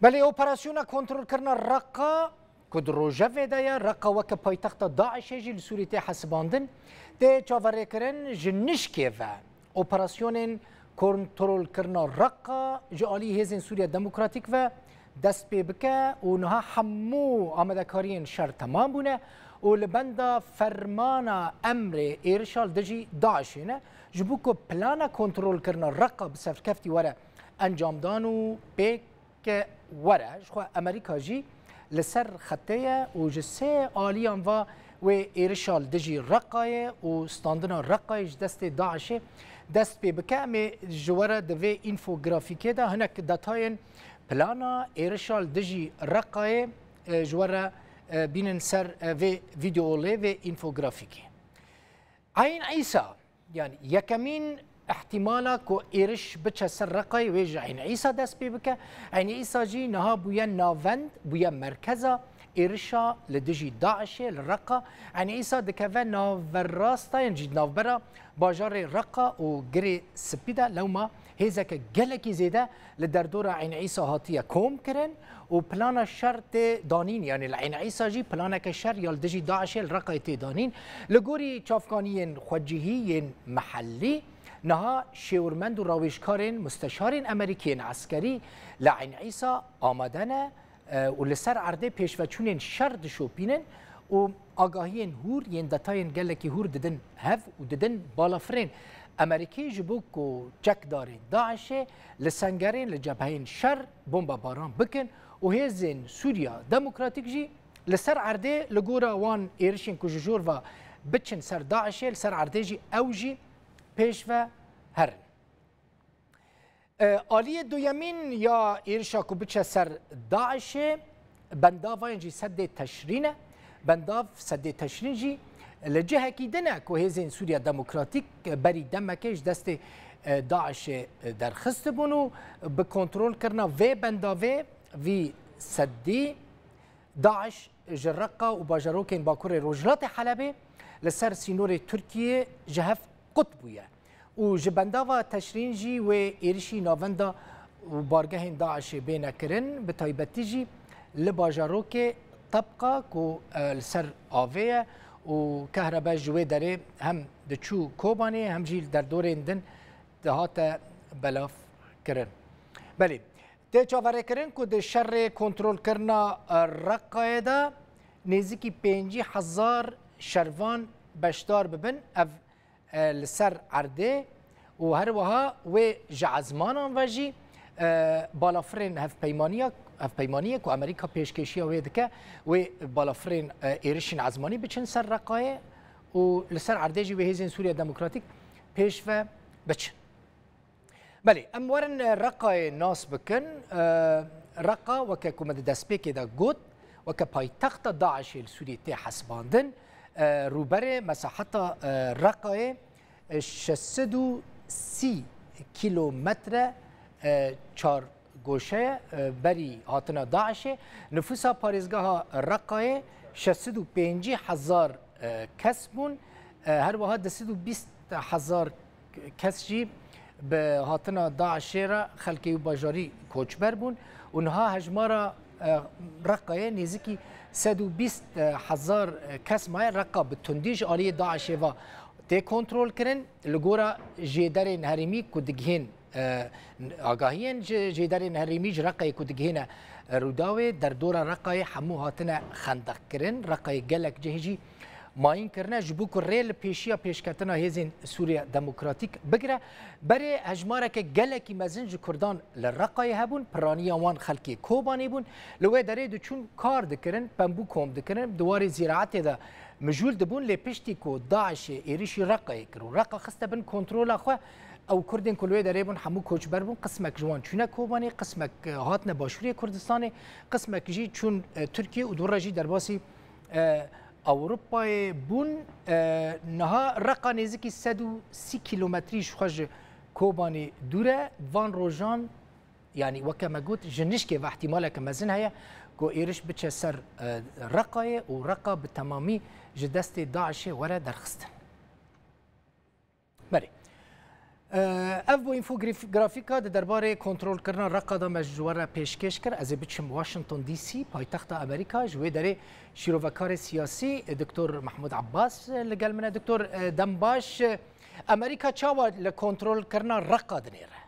بله اپراسیون کنترل کردن رقا کد روجه دایا رقا وک پایتخت داعش جیل سوریت حساباندن ده چاوره کردن جنشکه و اپراسیون کنترل کردن رقا جالی هزین سوریا دموکراتیک و دست به بکه و نها همو آمدکارین شر تمام بونه و لبندا فرمان امر ایرشال دجی داعشینه جبوکو پلانا کنترل کردن رقا بسفر کفتی وره انجام دانو بیک که وره خو امریکا جی لسر خطه و جسه آلیان و ایرشال دجی رقای و استاندنا رقایش دست داعشه دست به بکه جواره دوی اینفوگرافیکه ده هنک داتاین پلانا ایرشال دجی رقای جواره بینن سر و ویدیوله و اینفوگرافیکه عین عیسی يعني يكمين احتمالا كو إيرش بتش سرقاي ويج عين عيسى داس بيبكا عين عيسى جي نها بويا نافند بويا مركزة إيرشا لدجي داعش الرقا عين عيسى دكافا نافراستا ينجي نافبرا باجار رقا وجري سبيدا لو ما هيزك جلكي زيدا لدردورة عين عيسى هاتية كوم كرن وبلانا شرط دانين يعني العين عيسى جي بلانا كشر يالدجي داعش الرقا تي دانين لجوري تشافكانيين خوجيهيين محلي نها شورمند و راویشکارین مستشارین امریکین عسکری لعین عیسی آمدنه و لسر عرده پیشوچونین شرد شوپینن و آگاهین هور ین دتاین گلکی هور ددن هف و ددن بالافرین امریکی جبوک و چک دارین داعشه لسنگرین لجبهین شر بمبا باران بکن و هزین سوریا دموکراتیک جی لسر عرده لگورا وان ایرشین کججور و بچن سر داعشه لسر عرده جی اوجی پیشوا هرن آلیه دویمین یا ایرشا کو بچه سر داعش بنداوا اینجی سد تشرینه بنداف سد تشرین جی لجهه کی دنه کو هزین سوریا دموکراتیک بری دمکش دست داعش در خست بونو به کنترل کرنا و بنداوه وی سدی داعش جرقه و باجروکین باکور روجلات حلبه لسر سینور ترکیه جهف قطبویه و جبنداوا تشرین جی و ایرشی ناوندا و بارگه داعش بین کرن به تایبتی جی لباجاروک طبقه کو لسر آویه و کهربا جوی داره هم دچو کوبانی هم جیل در دور اندن دهات بلاف کرن بله ده چاوره کرن کو ده شر کنترل کرنا رقایده نزدیکی 50,000 شروان بشدار ببن اف لسر عرده و هر وها و جعزمانان وجی بالافرین هف پیمانیه که امریکا پیشکشی و دکه و بالافرین ایرشین عزمانی بچن سر رقایه و لسر عرده جی و هزین سوریا دموکراتیک پیش و بچن بله امورن رقای ناس بکن رقا وکه کمد دست بیکی دا گود وکه پایتخت داعش سوریه تی حسباندن روبر مساحت رقای 630 کیلومتر چار گوشه بری هاتنا داعش نفوسا پارێزگاها رقای 650,000 کس بون هر وها 220,000 کس جی به هاتنا داعش را خلکی و باجاری کوچبر بون اونها هجمارا رقای نزدیکی 120,000 کس مای رقا به تندیج آلی داعش و تی کنترل کرن لگورا جیدر هریمی کدگهین آگاهین جیدر هریمی رقای کدگهین روداوی در دور رقای همو هاتنا خندق کرن رقای گلک جهجی ماین کرنه جبوک ریل پیشیا پیشکتنا هزین سوریا دموکراتیک بگره بره هجماره که گلکی مزنج کردان لرقای هبون پرانی وان خلکی کوبانی بون لوی داره دو چون کار دکرن پنبو کوم دکرن دوار زراعت ده مجول دبون لپشتی کو داعش ایریشی رقای کرو رقا خسته بن کنترل خو او کردن کلوی داره بون همو کوچبر بون قسمک جوان چونه کوبانی قسمک هاتن باشوری کردستان قسمک جی چون ترکیه و دور جی درباسی اوروپای بون نها رقا نزدیکی 130 کیلومتریش خوش کوبانی دوره وان روجان یعنی وکه مگوت جنش که و احتمالا که مزن هیا کو ایرش بچه سر رقای و رقا به تمامی جدست داعش وره درخستن بله اف بو انفوگرافیکا د درباره کنترل کردن رقا دا مجوره پیشکش کرد از بچم واشنطن دی سی پایتخت امریکا جوی داره شیروکار سیاسی دکتر محمود عباس لگل منه دکتر دنباش امریکا چاوا لکنترل کردن رقا دنیره